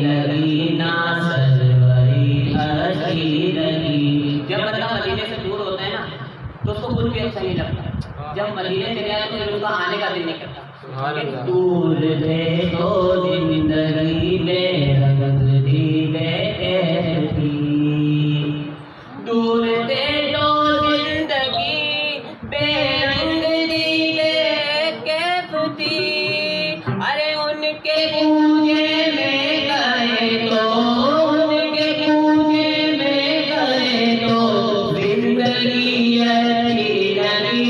लगी ना सरवरी अच्छी लगी। जब बंदा मदीने से दूर होता है ना तो उसको कुछ भी अच्छा नहीं लगता, जब मदीने चले आए तो फिर उसका आने का दिल नहीं करता। दूर थे तो जिंदगी में रंग दी गए थी, दूर थे तो जिंदगी बेरंग दी गए कैफ थी। अरे उनके पूजे में गए तो, उनके पूजे में गए तो जिंदगी अच्छी लगी,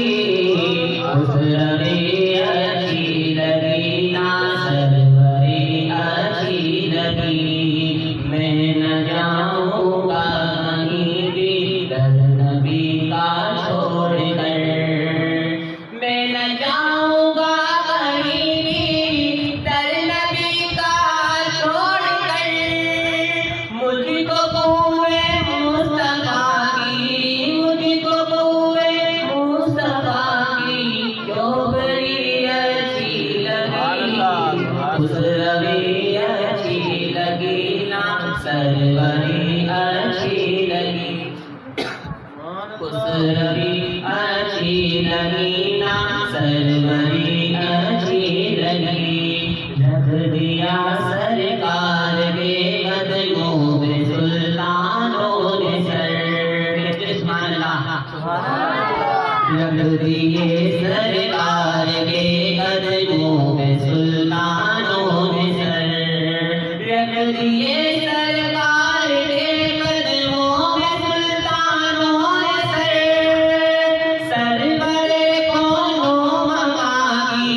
उस रवि अच्छी लगी ना सरवरी अच्छी लगी। मैं न जाऊंगा कहीं भी दर नबी का छोड़ कर, मैं न जाऊंगा कहीं भी दर नबी का छोड़ कर। मुझको बूए मुस्तफा की, मुझको बूए मुस्तफा की चोबरी अच्छी लगी, उस रवि अच्छी लगी ना सरवरी अच्छी लगी, उस रवि अच्छी लगी ना सरवरी अच्छी लगी। रख दिया सरकार के कदमों में सुल्तानों ने सर, सुभान अल्लाह। रख दिए सरकार के कदमों में सुल्तानों ने सर, रख दिए सरकार के कदमों में सुल्तानों ने सर। सरवरे कोनो मकामी,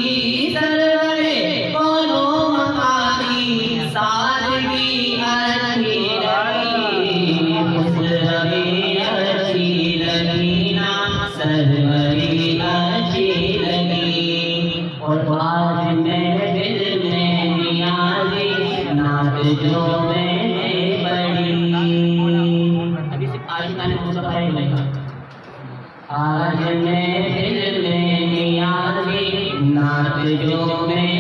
सरवरे कोनो मकामी सादगी अच्छी लगी, उस रवि अच्छी लगी ना सरवरी अच्छी लगी। और आज मैं दिल में नियाज़ी नात जो मैंने पढ़ी, अभी से आशिकाने मुस्तफा है नहीं। आज मैं दिल में नियाज़ी नात जो मैं